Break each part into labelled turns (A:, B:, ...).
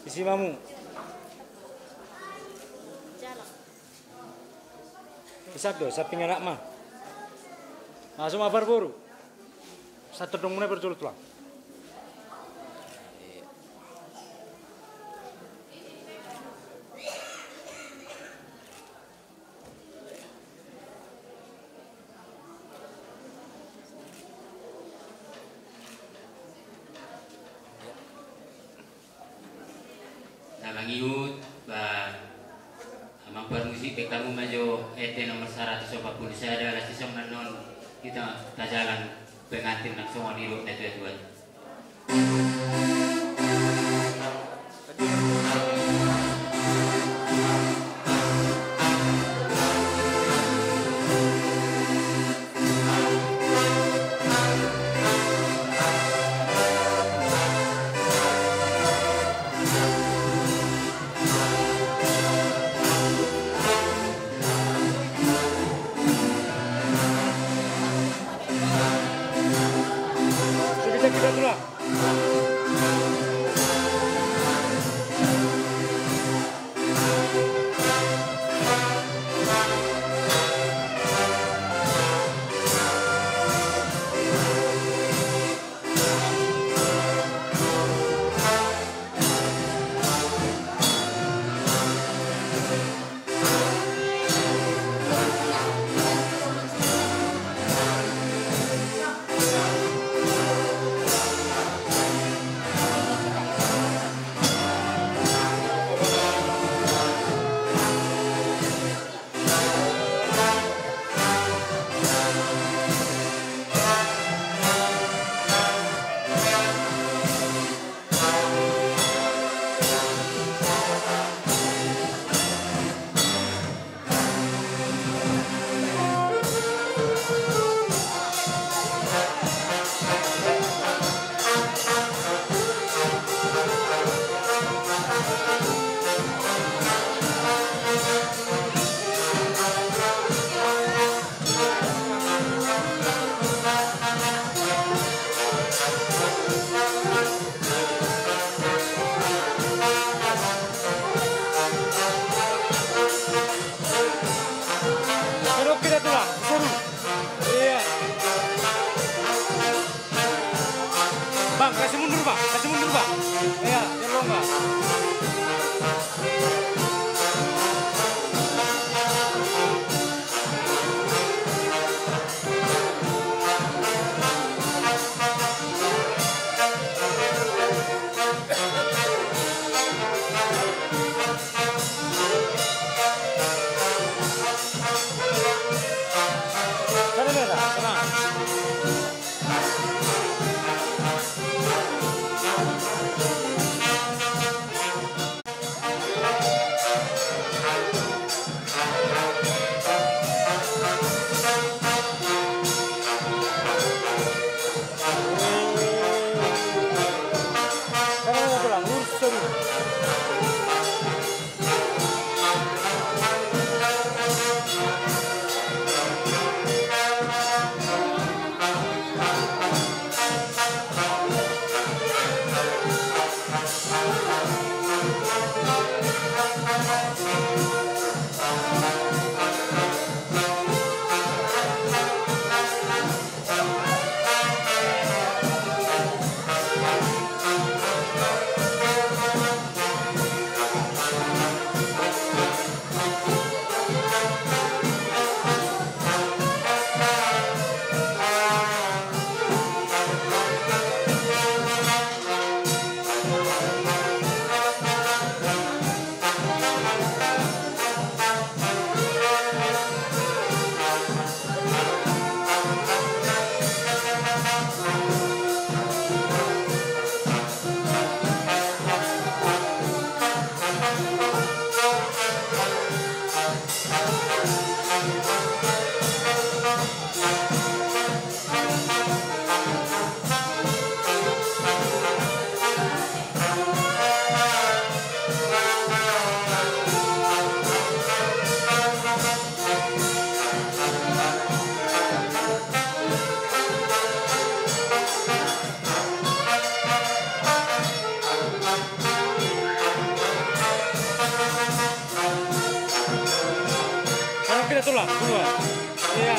A: Isi mamu. Isak do, sapi anak mah. Masuk mabar buru. Satu dong mulai berjulut tulang.
B: Nalangiut ba mampar musik kamu maju ET nomor 140 saya adalah sisong nanon kita jalan pengantin nak semua di rumah tuan.
A: Kita dulu. Bang, kasih mundur bang, iya, biar longgar. Tenang. lah, dua. Iya.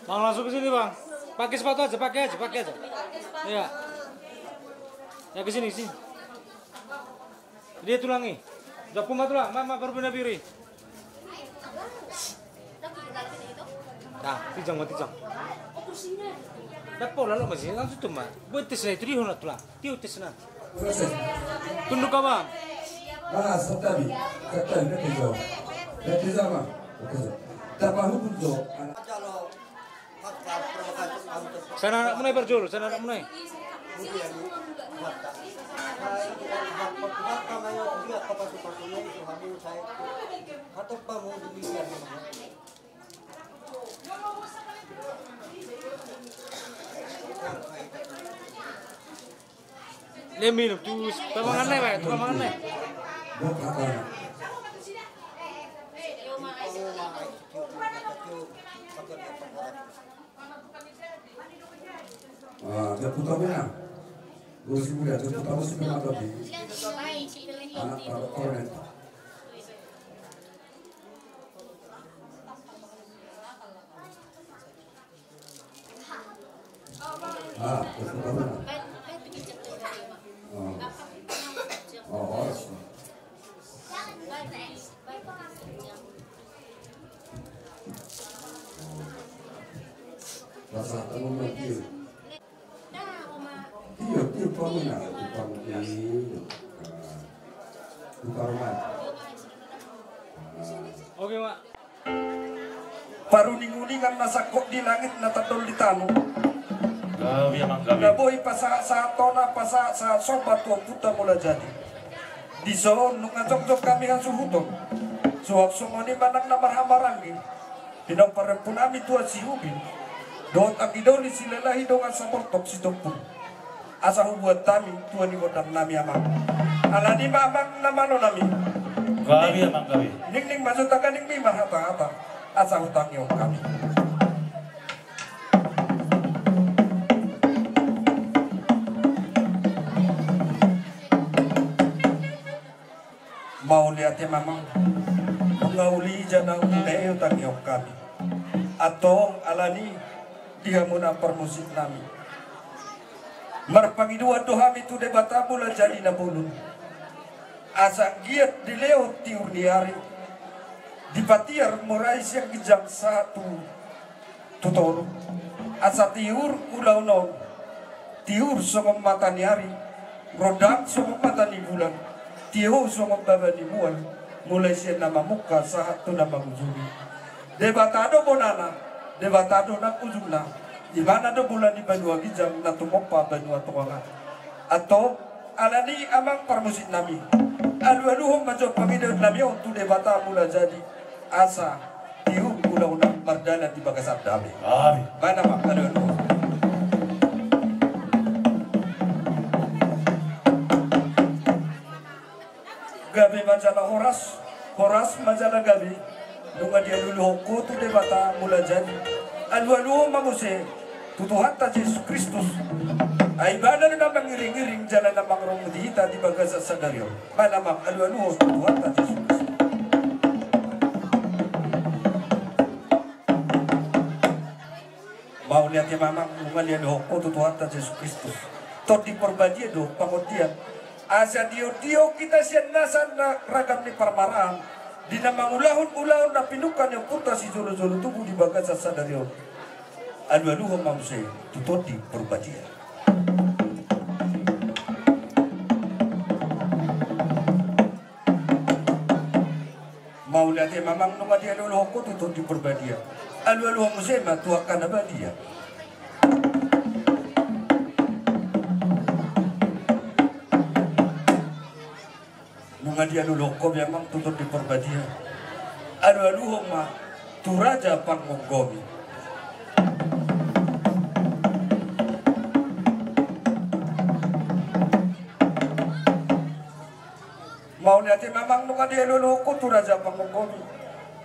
A: Bang langsung ke sini bang. Pakai sepatu aja, pakai aja. Iya. Ya ke sini. Dia tulangi. Udah puma tulang, mama baru benar biri. Nah, tijang. Dapat lalu masih langsung tuh mah. Buat tes itu dia honat tulang. Tiu tes na. Tunduk abang.
C: Ah, setabi ketiga. Ketiga mah. Dapat hukum tuh.
A: Sana anak munai berjul, sana anak munai. Dia minum jus, pamangannya pak, pamangannya.
C: Dia putar mana? Gue sih muda, dia putar masih kena tapi. Anak kornet. Dia putar mana? Rasa kamu mati. Dia pamuna, buka rumah.
A: Oke mak.
C: Paruning-uningan nasa kok di langit natadol di tanu.
D: Gabi amang gabi.
C: Naboy pa sa tona pa sa sobat tuang puta mula jadi. Di soon nung ajok-jok kami ang suhutong. Suwag sumoni manang namarhamarangi. Pinaparempun amin tuwa si Ubin. Doon ang idoli sila lahi doon sa portok si Tokpun. Asa hubuat kami tuwa ni kodam nami amang. Ala di mamang namano nami.
D: Gabi amang gabi.
C: Ning masutakan ning mimar hata-hata. Asa hutang yung kami. Mau lihat ya mamang. Mengauli janang uneo tangyok kami. Atong alani dia muna permusik nami. Marpangidua dohami tu debata mula jadi na bulun. Asa giat di leo tiur niari. Di patiar murai siang gijang satu tutoru. Asa tiur ulau non. Tiur songom mata niari. Rodang songom mata ni bulan. Tiho songom baba ni bulan. Mulai siya nama muka saat tu nama ujungi. Debatado bonana. Debatado nak ujungna. Di mana do bulan di Banua Gijang na tumopa Banua Tuanga. Atau alani amang permusik nami. Alu-aluhong majo pamidon nami untuk debata mula jadi asa tiup undang-undang mardana di bagasar dami.
D: Gabi.
C: Mana mak alu-aluhong. Gabi majalah Horas majalah Gabi. Nunga dia dulu hoko tu debata mula jadi. Alu-aluhong mamuse. Tutuhan ta Yesus Kristus. Ay bana na mangiring-iring jalan na mangrong dihita di bagas sa sadaryo. Malamang alu-aluhong tutuhan ta Yesus Kristus. Mau lihat ya mamang ngalian hoko tutuhan ta Yesus Kristus. Tot di perbadia do pangotian. Asa dio kita sian nasan na ragam ni parmaraan. Di namang ulahun-ulahun na pinukan yung puta si zolo-zolo tubuh di bagas sa sadaryo. Alu-aluhong mamuse tutut di perbadia. Mau lihat mamang nunga dia alu-aluhong ko tutut di perbadia. Alu-aluhong muse matuakan na ba dia? Nunga dia alu-aluhong ko memang tutut di perbadia. Alu-aluhong ma turaja pangmonggomi. Mau lihat mamang nunga dia alu-aluhong ko turaja pangmonggomi.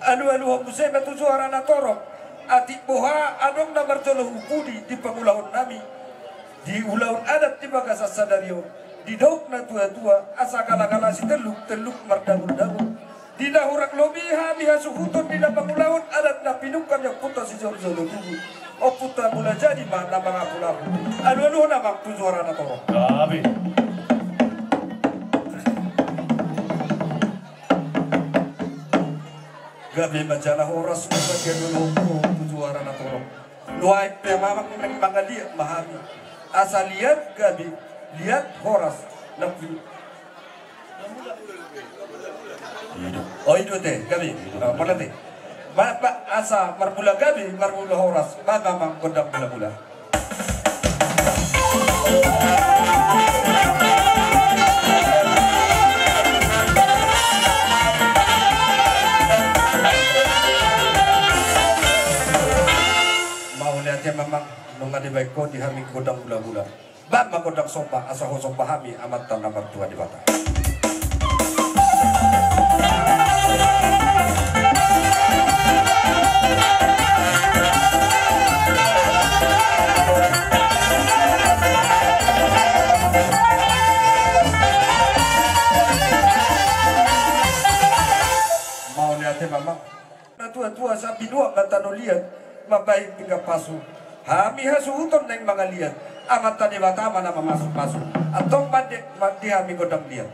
C: Alu-aluhong musay betu suara na torok. Ati boha anong na marjolo hupudi di pangulahon nami. Di ulahon adat di bagasas sadaryo. Di dauk na tua-tua asa kala-kala si teluk mardagul-dagul. Di nahurak lobiha miha suhuton di na pangulahon adat na pinukan yang puta si jolo-jolo tubuh. O puta mula jadi mana mga pulahu. Alu-aluhong namang tu suara na torok.
D: Gabi.
C: Gabi majalah Horas bagian dulu tujuara na torok. Luai pemamang nang mga liat mahami. Asa liat Gabi, liat Horas nabi. Oh itu teh Gabi, mana teh? Pak asa marbula Gabi, marbula Horas, mamang kodam bula-bula. Memang nunga di baik di hami kodang bula-bula. Bama kodang sopa asa ho sopa hami amat tanah mertua di bata. Mau lihat memang. Na tua-tua sabi dua kata no lihat mabaik tinggal pasu. Hami hasuhuton neng mga liat. Amat tadi batama na mamasuk-masuk. Atong mandi hami godang liat.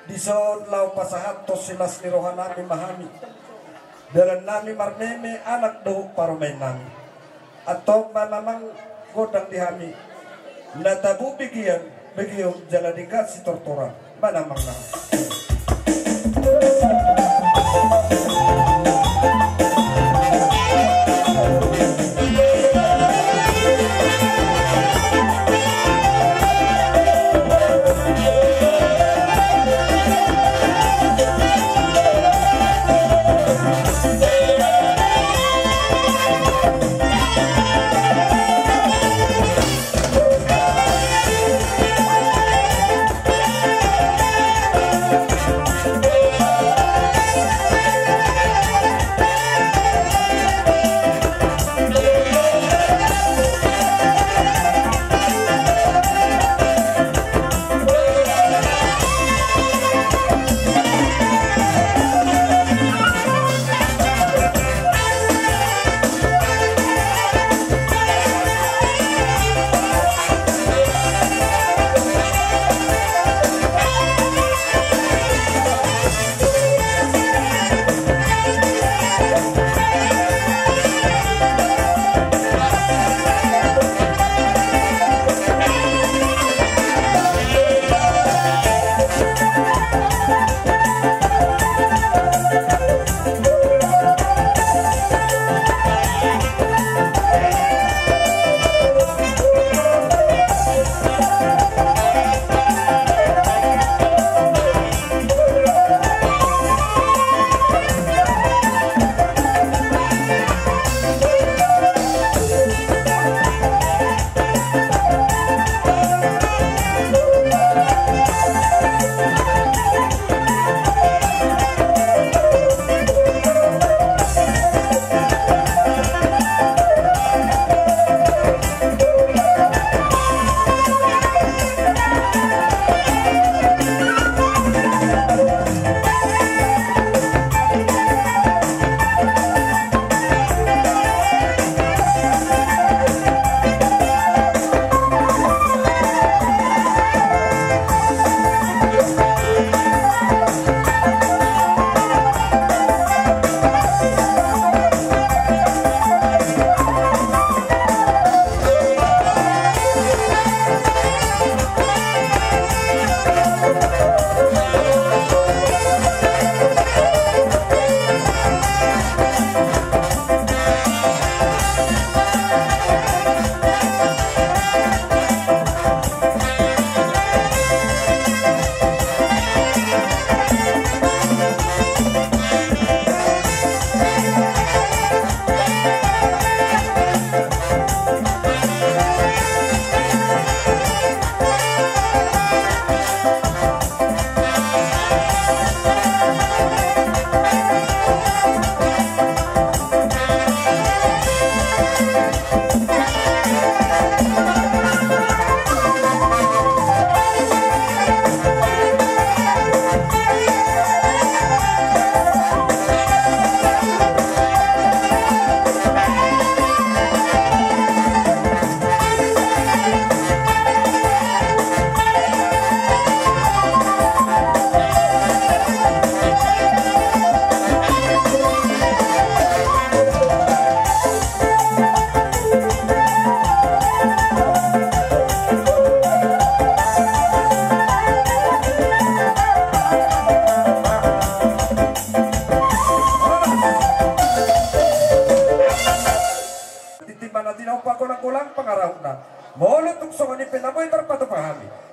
C: di son lau pasahat to silas ni rohan nami mahami dalam nami marmeme anak do paromain nami atau mamang godang dihami natabu bigian begiyo jalan dikat si tortora mana mangna.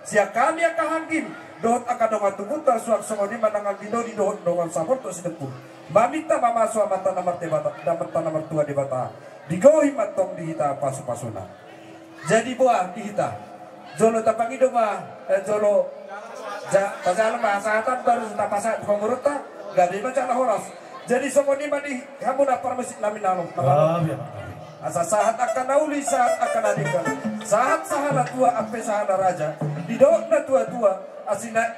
C: Siya kami akahangin doon akadong atubuta suak songoni manangal dino di doon dongan sabor to sidepu. Mamita mamaswa mata namar tebata dapat tanamar tua di bata. Digohi matong dihita pasu-pasuna. Jadi buah dihita. Jolo tapangido mah jolo pasalan mahasatan baru tapasa pengurutta gabi macam horas. Jadi songoni mani hamuna parmasik namin nalong. Asa saat akan nauli saat akan adikan saat sahana tua ape sahana raja di doon na tua-tua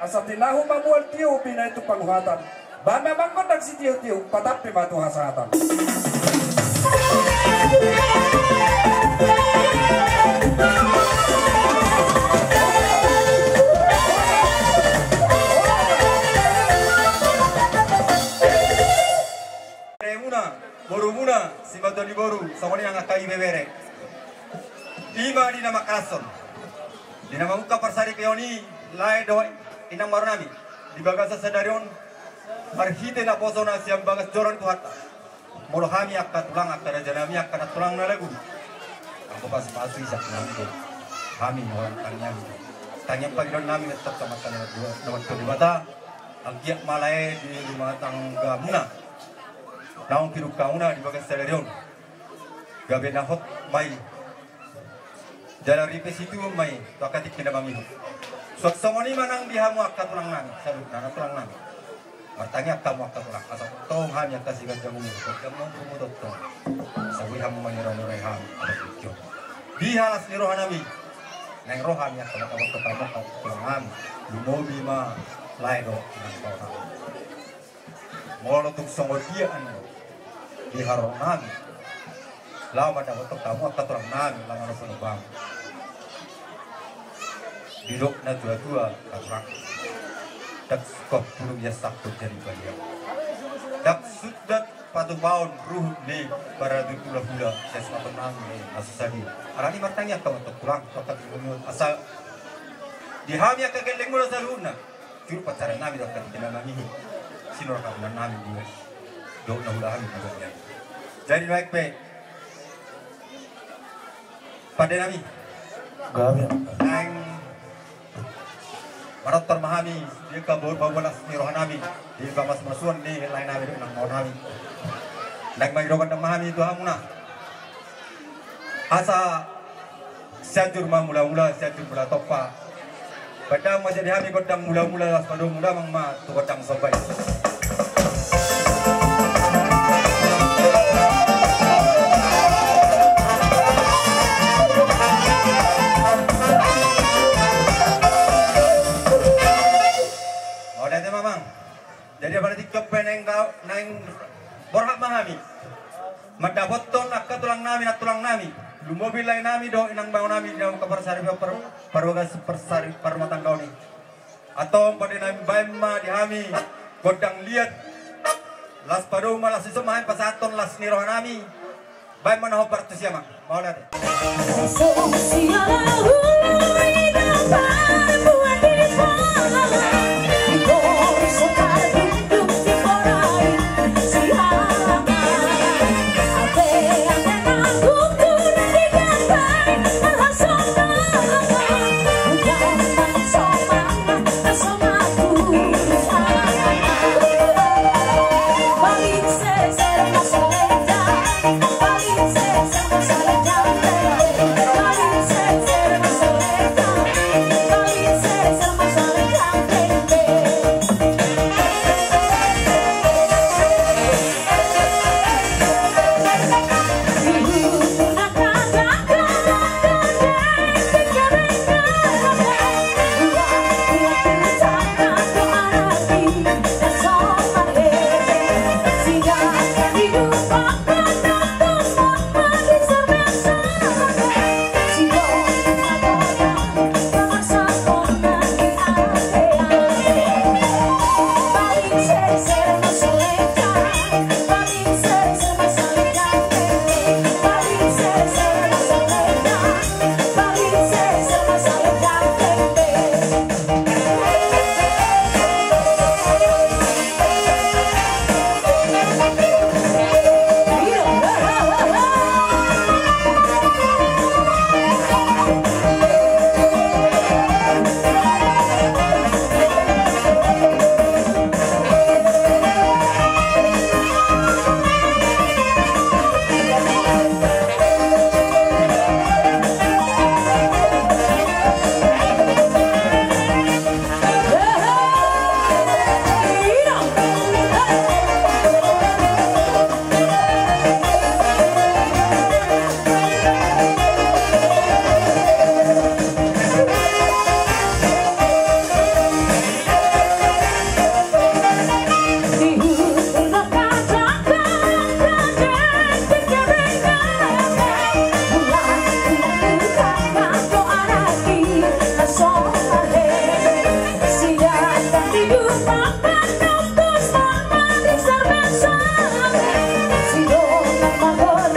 C: asatinahu mamual tiyo pina itu panguhatan ba memang kondak si tiyo-tiyo patapi matu hasatan.
E: simato di boru samoni ang akai bebere ima di nama kalason di nama muka persari peoni lai do inang marnami di bagasa sadarion marhite na posona siam bagas joron ku hatta molo hami akka tulang akka rajanami akka tulang na lagu aku pas pasu isak namko kami orang tanya pagidon namin tetap sama kalian dua nomor kedua agyak malay di rumah tangga muna naong kiruk kauna di bagas sadarion gabe nahot mai jalan ripes itu mai takatik pinamamiho suat samoni manang dihamu akka tulang nami salut nana tulang nami bertanya kamu akka tulang asal tong hanya kasih ganjamu kamu kumudot tong sawi hamu manira-nira ham di halas ni rohanami neng rohan yang kalau kamu ketemu tulang lumobi ma lairo nang kau molo tuk songodian di haronan lama dapat kamu akka tulang nami lama no bang duduk na dua-dua katrak dak skop belum ya sakut dari beliau dak sudat patu baun ruh ni para dukula-hula saya semakin nangis asusadi arani martanya kau untuk pulang tokat asal dihamnya kegeleng mula saluna juru pacaran nami dokat dinamami sinor kabulan nami dia dok na hula hami naganya jadi naik pe pada nami
D: gawe
E: nang Marat termahami dia kabur bawalas ni rohanami di bamas masuan di lain nabi nang rohanami nang mai rokan mahami itu hamuna asa sajur mula-mula sajur mula topa padang masih dihami godang mula-mula pada mula mangma tu godang sobai jadi pada tiga peneng kau neng borhak mahami mendapot ton nak tulang nami lu mobil lain nami do inang bau nami dalam kepersari perwagas persari permatan kau ni atau pada nami baima dihami godang liat las padu malas isu main pasaton las niroh nami baima naho partus ya mang mau lihat
F: Amor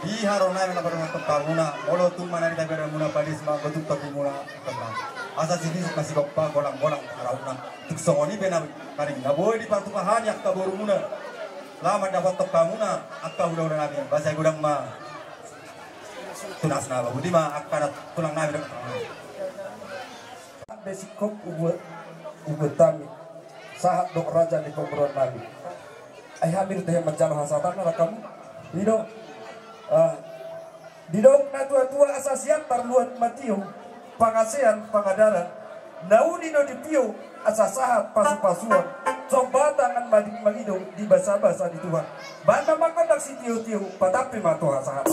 E: Iharo na na parang tagkamuna. Olo tumana ni tayo muna palis mga gotuk muna tagkamuna. Asa sini masih pa golang-golang arauna. Tuksoni bena karing naboy di patukahan yak kaburu muna. Lama dapat tagkamuna akka udah nabi. Bahasa gudang ma tunas na ba. Budi ma akka tulang nabi.
C: Besikop ubetami saat dok raja di pemberon nabi. Ay hamil teh menjalo hasatan na kamu. Didong na tua-tua asasian tarluan matio pangasian pangadaran nauni no dipio asasahat pasu-pasuan coba tangan madik malido di basa-basa di Tuhan banda makodak si tio-tio patapi matu hasahat.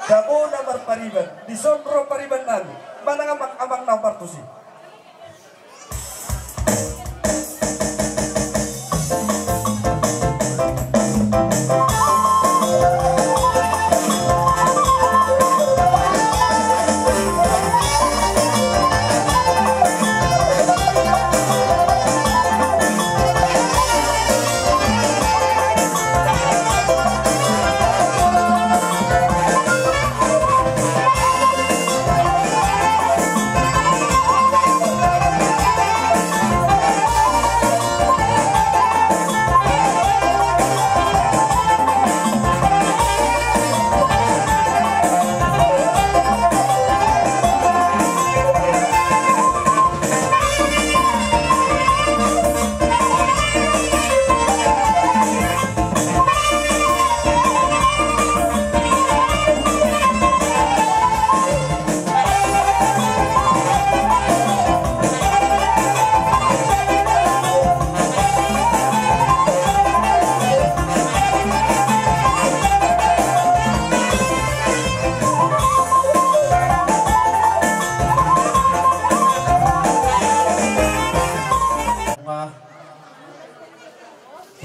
C: Dabo nomor pariban, di sondro pariban nabi, mana ngamak-amak nomor tusi.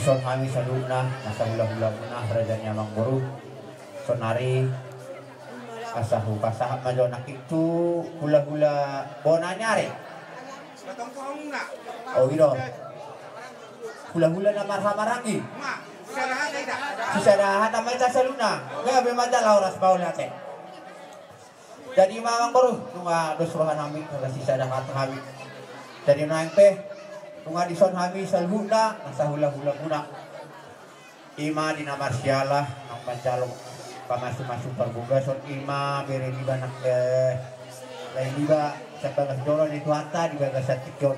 F: Son kami sa luna, nasa hula-hula muna, radanya mang buru. Sonari, asa hukasa majo nakitu hula-hula bona nyari. Oh gitu. Hula-hula na marhamarangi. Sisarahan na may sa luna. Kaya bimadala oras baul natin. Jadi mamang buru, nunga dosrohan namin, nunga sisarahan kami. Jadi nang pe. Kung adison kami sa luna, nasa hula-hula muna. Ima di nama sialah, ang pancalong pamasu-masu perbugason. Ima beri liba nak lain liba sa bagas doron itu hata di bagas satikyon.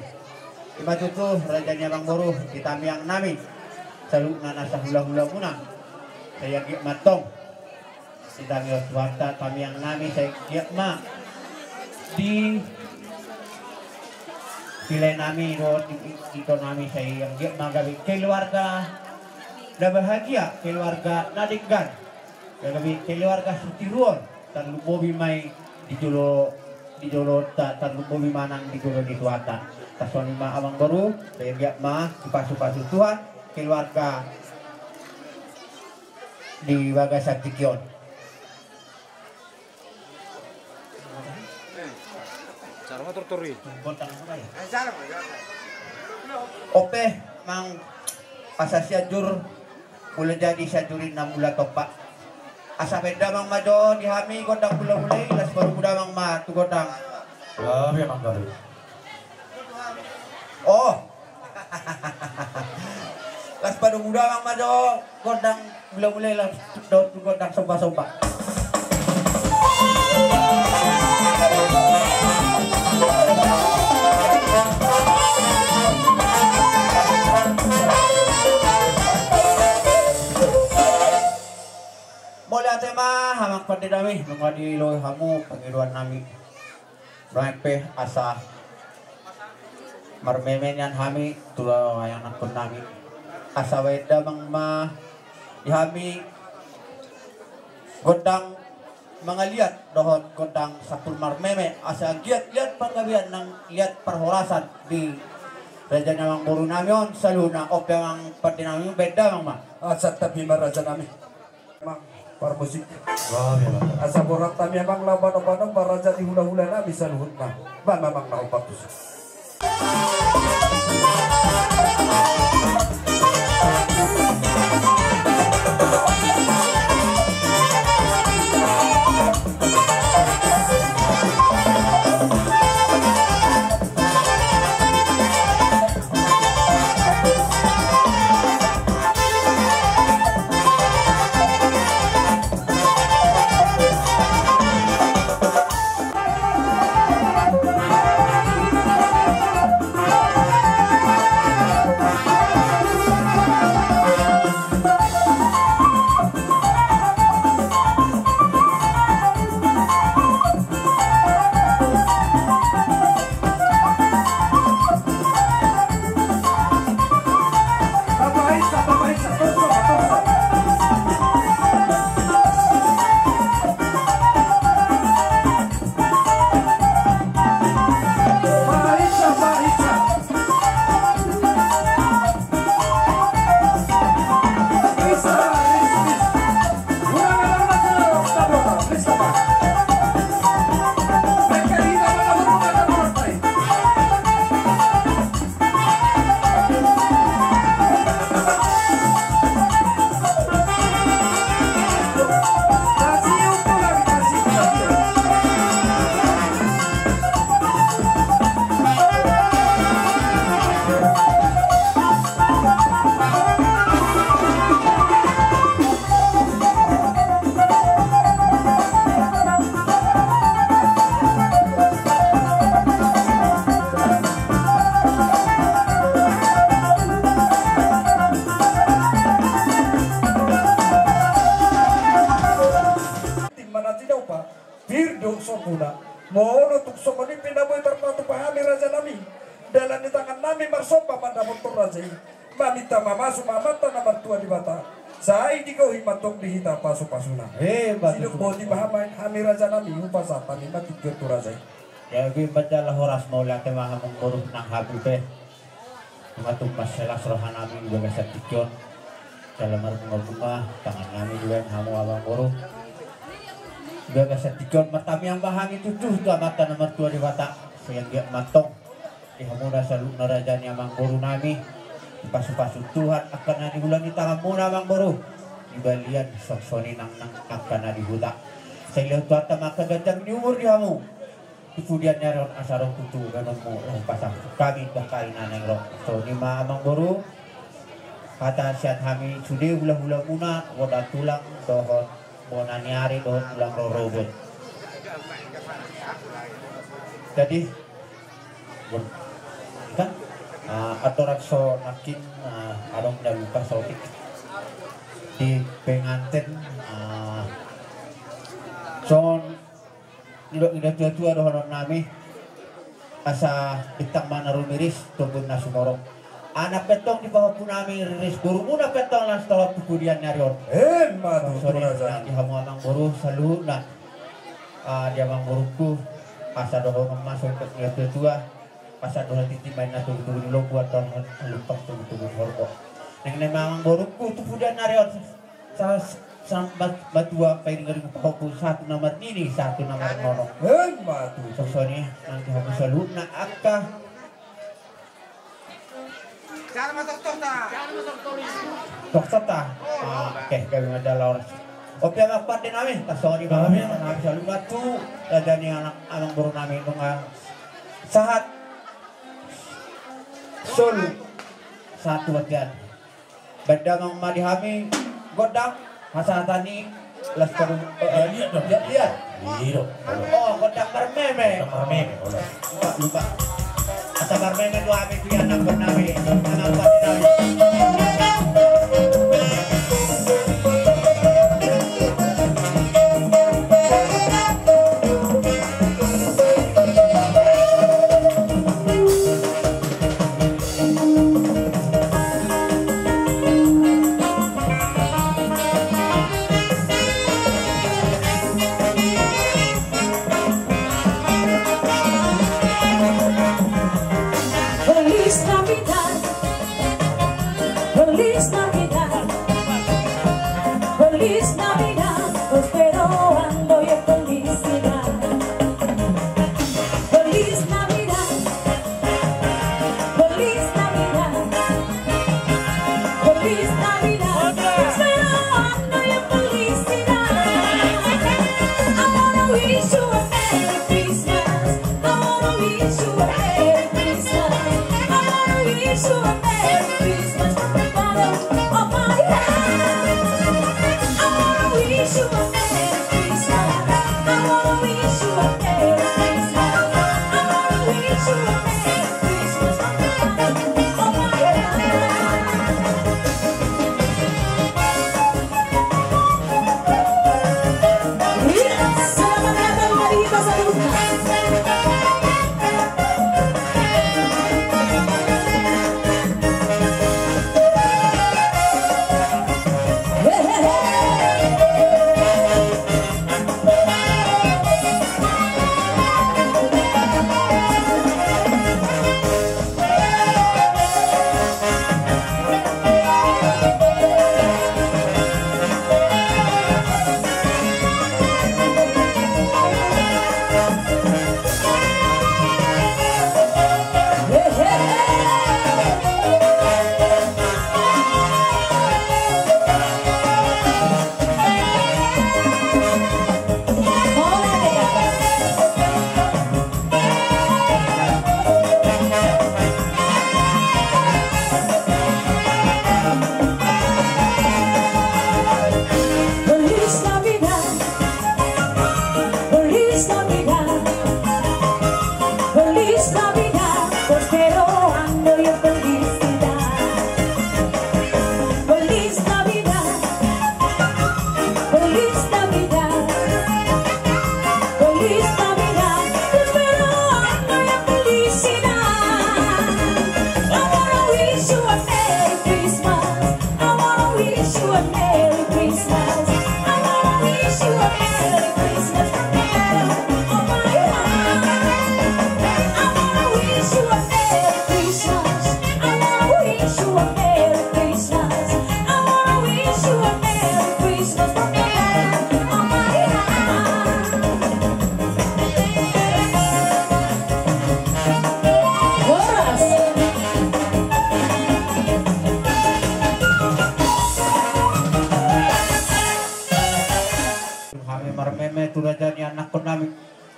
F: Ima tutu rajanya bang boruh di tamiang nami. Sa luna nasa hula-hula muna. Saya giyak matong. Di tamiang hata tamiang nami saya giyak ma. Di sila nami dito nami sa iyang magabi keluarga na bahagia, keluarga na diggan magabi keluarga sutiruon tan lubobi may dijulo tan lubobi manang dijulo di tuata tasoni ma amang baru sa iyang ma ipasu-pasu Tuhan keluarga di Bagas Satikyon.
A: Cara turturi.
F: Ope mang pasasyadur mula jadi syadurin na mula topak asa beda mang mado dihami godang mula-mulai las baru muda mang ma tu godang
D: Memang gabi.
F: oh las baru muda mang mado godang mula-mulai las tu godang sompah-sompah. Mula tema hamang pandidami mengadilo hamu pengiluan nami rampe asa marmemenian hami tula yang nakun nami asa weda mang ma dihami godang mangaliat dohot godang sapul marmeme asa giat-giat panggabian nang liat perhorasan di raja namang buru namion saluna ope mang pandinami beda mang ma
C: Asa tapi raja nami. para musik.
D: Wah, ya Bang.
C: Asa borak tami emang laban-laban baraja di hula-hula na bisa luhut mah. Ban mamang na upatus. Mohon untuk sokoni pindaboy terpatu pahami raja nami. Dalam di tangan nami marsopa pada motor raja. Mamita mamasu mamata nama tua di bata. Saya di kau himatok di hita pasu-pasuna. Hidup bodi pahamai hami raja nami upasa kami mati kertu raja.
F: Ya gue bacalah horas maulah kemah mengurus nang habibe. Mengatuk masalah serahan nami juga setikon. Dalam bunga-bunga tangan nami juga hamu abang guru. Juga setikon matami yang bahan itu tuh mata nomor 2 di watak. Sehingga matong. Ihamuna saluk narajani amang guru nami. Pasu-pasu Tuhan akan na diulangi tangan muna amang guru. Ibalian soksoni nang akan na dihutak. Sehingga tuata makagandang ni umur dihamu. Kemudian nyaron asarong tutu ganon mo pasang kami bakal naneng rok. So ni amang guru. Kata siat kami sudah hula-hula muna. Wada tulang dohon. Bona niari doon ulang robot. Jadi kan aturan so nakin adong daluka sotik di pengantin son ida tua doon nami asa bitang mana rumiris tunggu nasumorong. Anak petong di bawah pun kami riris guru muna petong lang setelah kemudian nyarion. Sorry, di hamu amang guru selalu nak dia amang guruku asa doho masuk ke nilai tua asa doho titi main natu betul lo buat tahun lupa betul horko. Neng amang guruku tu kemudian nyarion sambat batua paling ngeri pahoku satu nomor ini satu nomor nono. Soalnya nanti hamu selalu nak akah.
G: Jangan masuk
F: Dokter ta? Oke, kami ada lawan. Oke, apa din namin? Sorry ba kami? Namin sa lugar tu. Ada ni anak amang guru namin nung sahat sul satu bagian. Benda mang madihami godang hasatani las karu lihat. Oh, godang bermeme. Lupa. Asa bermeme dua kami tu anak bernami. Anak bernami.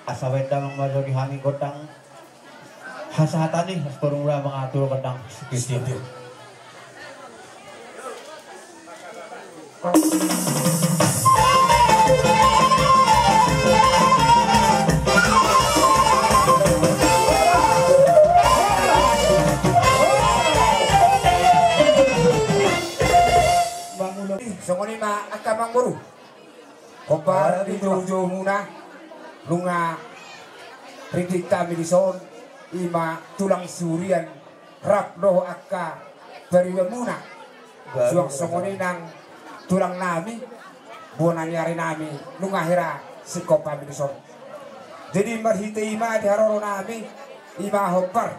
F: Asawenda mangmalo di hami godang hasahatani hasturungla mengatur godang
D: Istidio.
C: Songoni ma akamang buru kopar di jojo muna lunga ridik kami di son ima tulang surian rap doh akka beriwa muna suang songoni nang tulang nami buona nyari nami lunga hira si kami di son jadi marhite ima di haroro nami ima hopar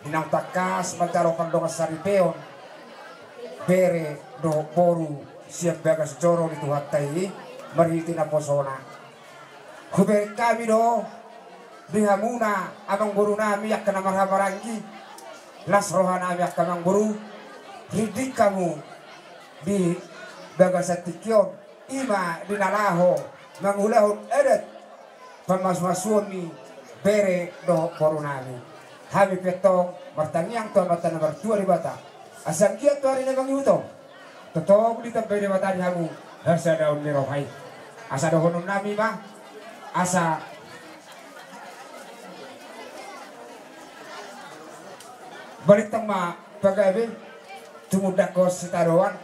C: inang takas mentarokan donga saripeon bere do boru siap bagas joro di tuhatai marhiti na posona kuberi kami do dihamuna amang buru nami yak kana marhabarangi las roha nami yak kamang buru ridik kamu di bagas tikion ima dinalaho mangulahon edet pamas-masuni bere do boru nami hami petong martangiang to matan nomor 2 di bata asam kiat to hari na bang yuto totoo di tampay di mata hamu hasa daun ni rohai asa dohonon nami ba asa balik tang ma pagabe tumudak ko sa taruan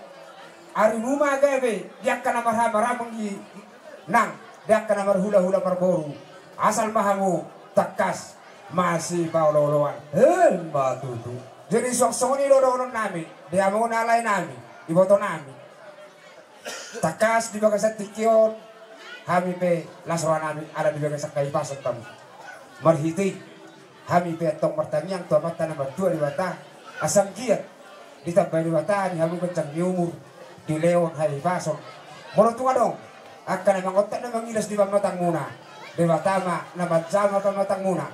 C: ari muma gabe diak kana marhamara manggi nang diak kana marhula-hula marboru asal mahamu takas masih pauloloan
D: Matutu.
C: jadi sok-sok ni dodonon nami dia mau nalai nami iboto nami takas di bagas tikion kami pe lasroan nami ada di bagas kaipasan tamu marhiti kami pe tong pertanyaan tua mata nomor 2 di bata asam kiat di tambah di bata ni kami kencang di umur di leon kaipasan mono tunga dong akan emang otak emang ilas di pamatang muna di bata ma nama jama pamatang muna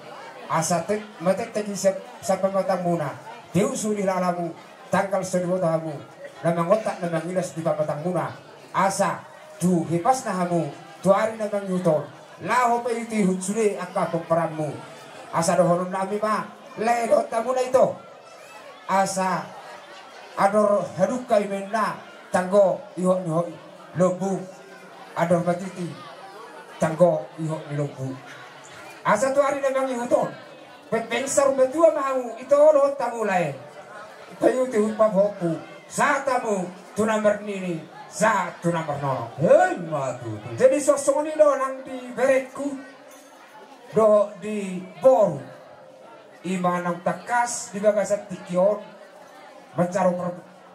C: asatek matek tegi sa pamatang muna diusuli lalamu tanggal 1 tamu namang otak namang ilas di pamatang muna asa tu hipas na hamu tu ari namang yuton laho pa iti hutsuli akka pemperamu asa dohonon nami ma ledo tamu na ito
G: asa ador hadukai menna tanggo ihok ni hoi lobu ador matiti tanggo ihok ni lobu asa tu hari namang ihuton pengsar betua mau itu lo tamu lain kayu tu papoku saat tamu tu nomor nini saat tu nomor nono
D: matu.
G: jadi sosok ini do nang di beretku do di boru imanang takas di bagasan tikion mencaro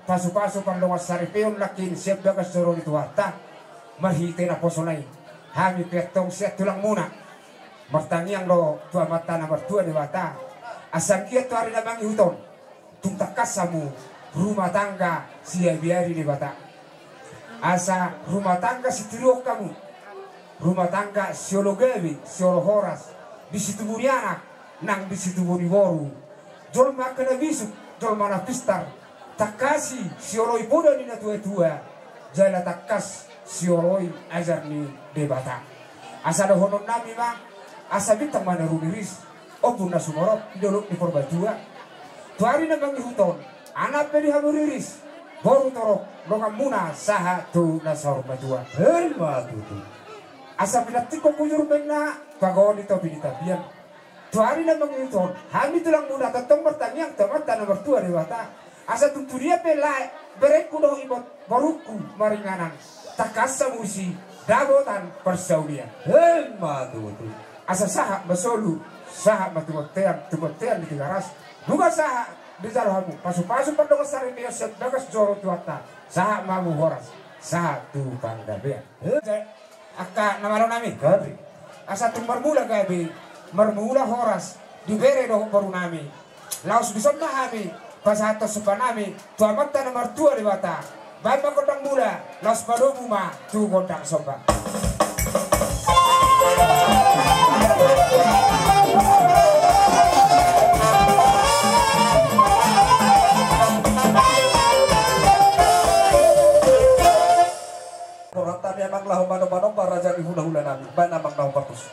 G: pasu-pasu panlongas saripeon lakin siap bagas soro itu wata mahite na posonai hami petong siap tulang muna martangiang lo tua mata nomor 2 di wata asal kia tu hari namang ihuton tung takas samu rumah tangga sia biari di wata asa rumah tangga sitirok kamu rumah tangga siolo gebi siolo horas di situ burianak nang di situ buri boru jol makana bisu jol mana pistar takasi sioloi poda ni na tua jala takas sioloi ajar ni debata asa do honon nami ma asa bitang mana rumiris opun na sumorop idolok ni porbajua tuari na bang ihuton anak pedi hamuriris boru torok longam muna saha tu na sorbajua
D: Matu.
G: asa pinatiko kuyur menna pagawon ito pinitabian tuari na bang ihuton hami tulang muna tatong bertanyang tamata nomor 2 dewata asa tunturia pelai bereku do ibot baruku maringanan takasa musi dagotan persaulian
D: Matu.
G: asa saha basolu saha matumotean di tigaras duga saha di jalahamu pasu-pasu pandongas sari meyo set bagas joro tuata saha mamu horas saha tu pandabea aka namaro nami gabi asa tu marmula gabi marmula horas dibere do baru nami laos bison nami pasato supanami tu amatta nomor 2 di wata baik kodang mula laos padomu ma tu kodang soba
C: Koratan emang lahu mano-mano para jadi hula-hula nami ban amang lahu patus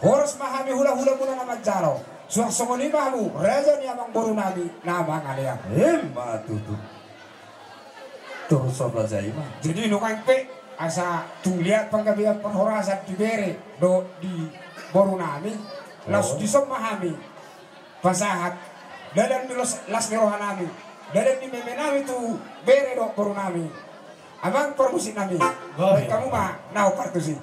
G: Horos mahami hula-hula muna naman jaro. Suang-sungon ni mamu, reja ni amang boru nami nama ngalian.
D: Matutu. Tuh sobat saya mah.
G: Jadi nukang pe asa tu lihat panggabian perhorasan di bere do di boru nami. Las disom mahami pasahat dadan di las nerohan nami. Dadan di meme nami tu bere do boru nami. Amang permusin nami. Kamu mah nau partusi.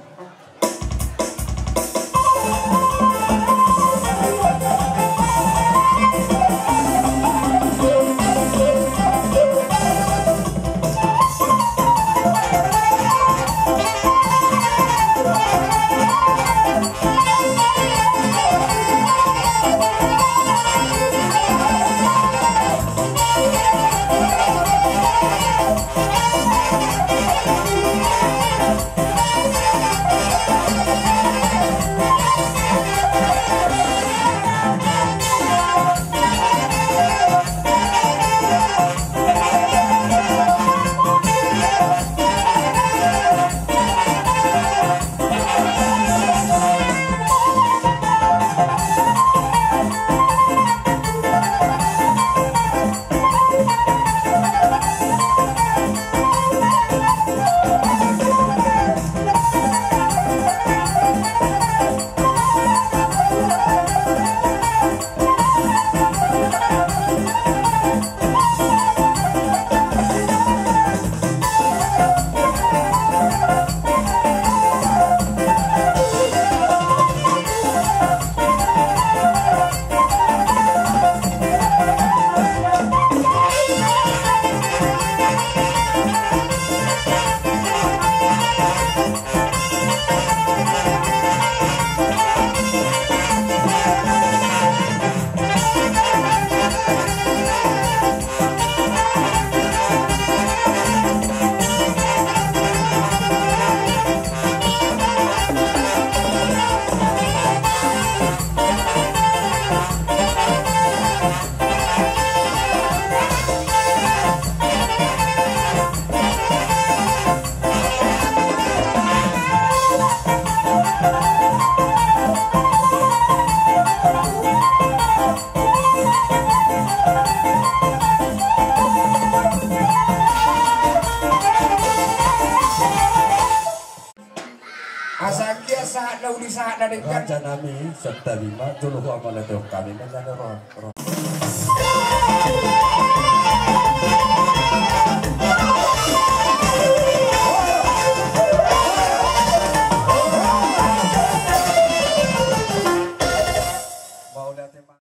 D: Raja nami serta lima dulu amal itu kami menjadi roh.